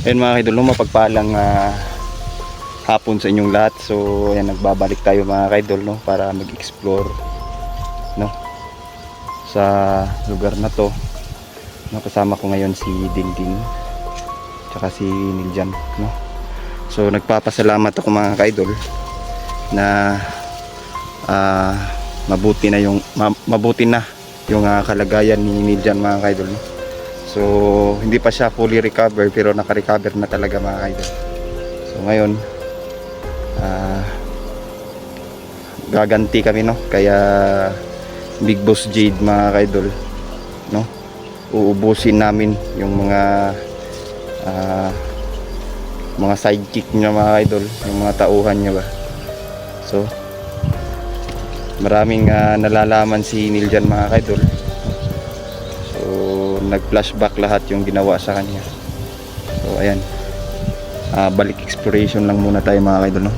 Ayun mga idol, no, mapagpalang hapon sa inyong lahat. So ayan, nagbabalik tayo mga idol, no, para mag-explore, no, sa lugar na to, no. Kasama ko ngayon si Dingding tsaka si Niljan, no. So nagpapasalamat ako mga idol na mabuti na yung kalagayan ni Niljan mga idol, no? So hindi pa siya fully recover pero naka-recover na talaga mga idol. So ngayon gaganti kami, no, kaya Big Boss Jade mga idol, no, uubusin namin yung mga sidekick niya mga idol, yung mga tauhan niya ba. So maraming nalalaman si Niljan mga idol. So nag-flashback lahat yung ginawa sa kanya. So ayan, balik exploration lang muna tayo mga idol, no.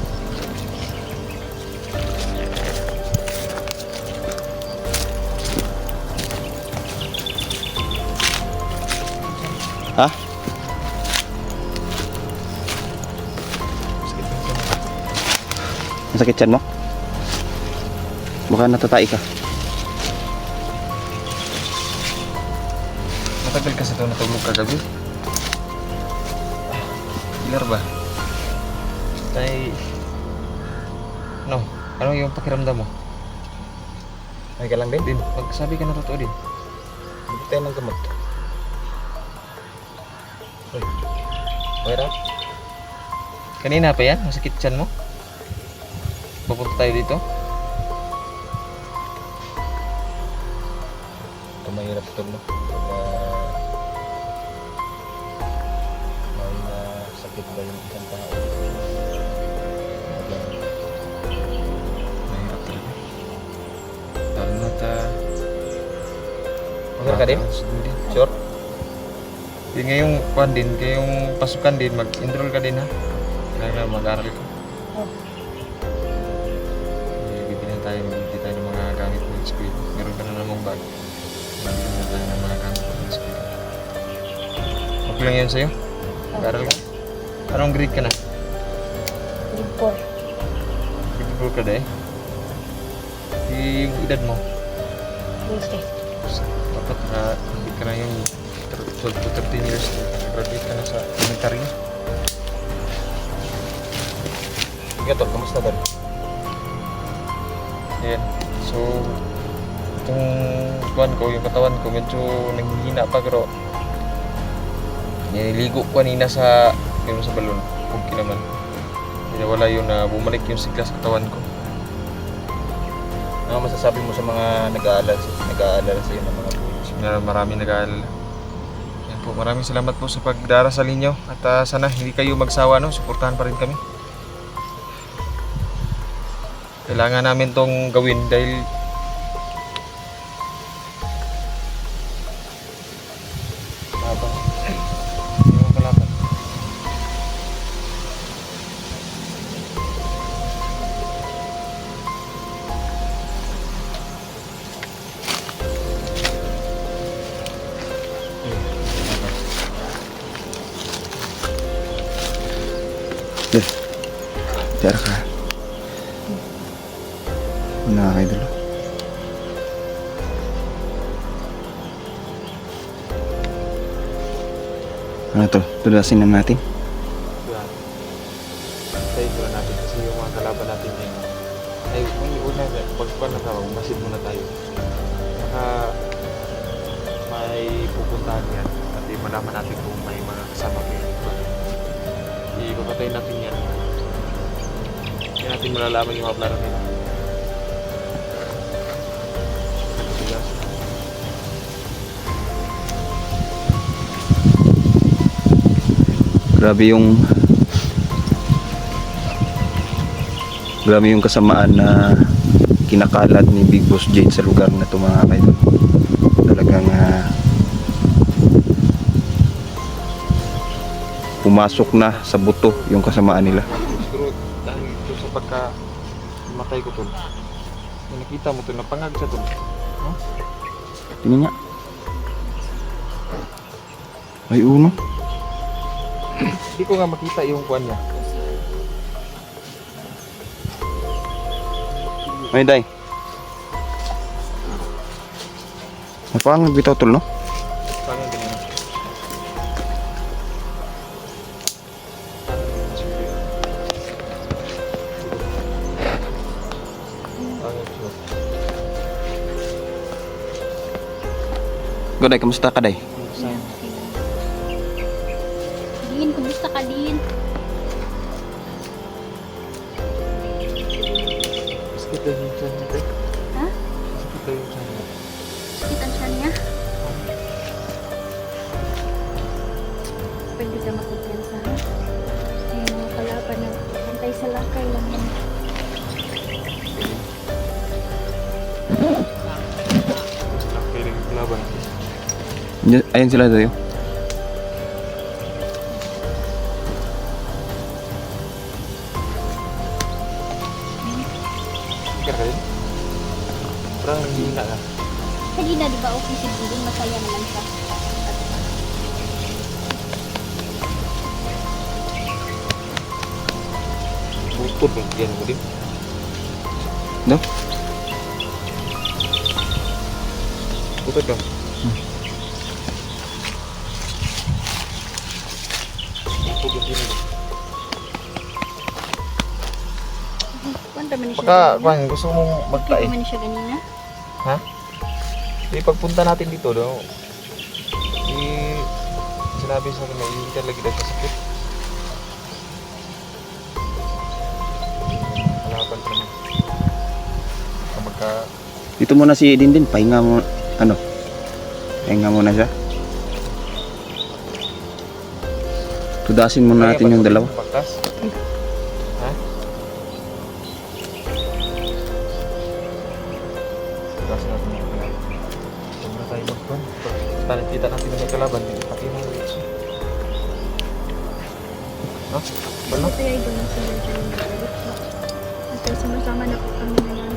Ha? Masakit tiyan mo? Baka natatay ka. Matagal kasi ito natulog kagabi. Ilar ba? No, ano yung pakiramdam mo? Ay ka lang din. Magsabi ka na totoo din. Hindi tayo ng gamot. Wala? Kanina pa yan? Masakit tiyan mo? Papunta tayo dito? Ito mahirap ito, no? May sakit ba yung isang tao? Mahirap talaga. Lalo na't Okay ka din? Sure? Yung ngayong kwan din, ngayong pasukan din, mag-enroll ka din ha? Kailangan mag-aral ka. Bibili tayo ng mga gamit ng school. Meron ka na namang bag. Bibili na tayo ng mga gamit ng school. Okay lang yan sa'yo? Mag-aral ka? Anong grade ka na? Grade 4. Grade 4 ka na eh? Yung edad mo? 20. Dapat hindi ka na yung 12 to 13 years. Graduate ka na sa elementary. Gato, kamusta doon? Ayan. So, itong buwan ko, yung katawan ko, medyo nanghihina pa pero niligo ko kanina sa balon. Okay naman. Hindi wala yun na bumalik yung sigla sa katawan ko. Ano masasabi mo sa mga nag-aalala sa iyo ng mga coach? Maraming nag-aalala. Yan po, maraming salamat po sa pagdarasal ninyo at sana hindi kayo magsawa, no? Suportahan pa rin kami. Kailangan namin tong gawin dahil yung kalaban. Tara ka. Mga idol. Ano to? Tulasin na natin. Tayo muna natin kasi yung mga kalaban natin ngayon ay yung una, pagkuhan na tawag, masid muna tayo. Baka may pupuntahan yan at malaman natin kung may mga kasama kayo. Ipapatay natin yan. Hindi natin malalaman yung mga plano nila. Grabe yung kasamaan na kinakalat ni Big Boss Jade sa lugar na ito mga idol. Talagang pumasok na sa buto yung kasamaan nila. Siguro dahil ito sa pagka-matay ko to, nakita mo to, napangag sa to. Huh? Tingnan niya. Ay uno. Hindi ko nga makita yung kuwan niya. Ay, day. Parang nagbitaw tol, no? Paano yung ganyan? Go, day. Kamusta ka, day? Din, kumusta ka din? Sakit daw yung tiyan niya, tay. Ha? Sakit daw yung tiyan niya. Sakitan siya niya? Pwede ka magkumpiyansa, ha? Ay, mga kalaban na pantay sa lakay lang yan. Ang feeling laban. Ayan sila tayo. Sikar ka din? Parang nanghihina ka. Kanina, di ba, okay si Billy, masaya naman siya. Bukod mo yan mo din. No? Bukod ka. Bukod yung din. Kwanta man niya siya Baka, kanina. Kwan, gusto mong magtae. Kwanta man niya siya kanina. Ha? Di pagpunta natin dito, no? Di sinabi sa akin na yung lagi daw sa sakit. Hanapan pa naman. Baka magka... Dito muna si Dindin. Pahinga mo. Ano? Pahinga muna siya. Tudasin muna natin yung dalawa. Pagtas? Ha? Tudasin natin yung dalawa. Huwag na tayo magpun. Pag kita natin yung kalaban, pati mo ulit siya. Ha? Bala? Ito ay doon sa mga kanina. At sama-sama na po kami na yan.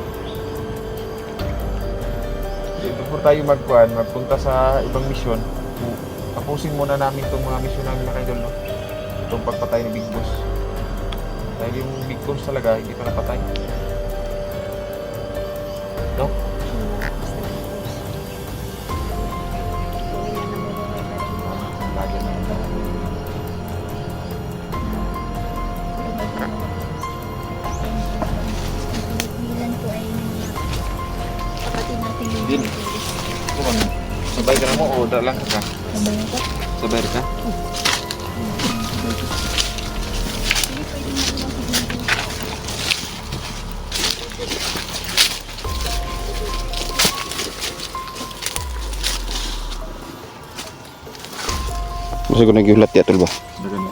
Before tayo magpunta sa ibang misyon, tapusin muna namin itong mga misyon namin na kaidol, no? Itong pagpatay ni Big Boss. Dahil yung Big Boss talaga, hindi pa napatay. No? Lagi na ito. Milan po ay kapatid natin yung Din. Sabay ka na mo o lang ka? Sabay ko. Sabay ka? Hindi pwede na lang sabihin. Gusto ko nag-iulat ya tol ba? Dagan mo.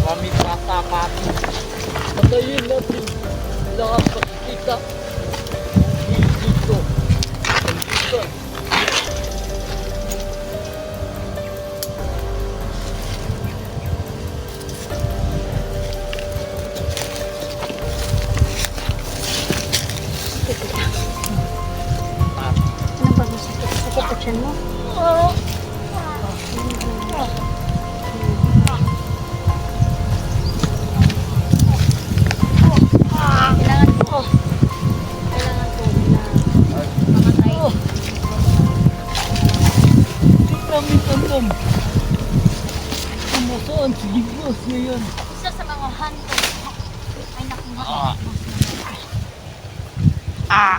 Kami tatapati. Patayin natin lahat makikita. Dito. Dito. Anong pag-usapit? Sakit pa siya mo? Kailangan po na mamatay. Di kami tandam. Kumasaan si Gigos ngayon. Isa sa mga hanto ay nakuha. Ah.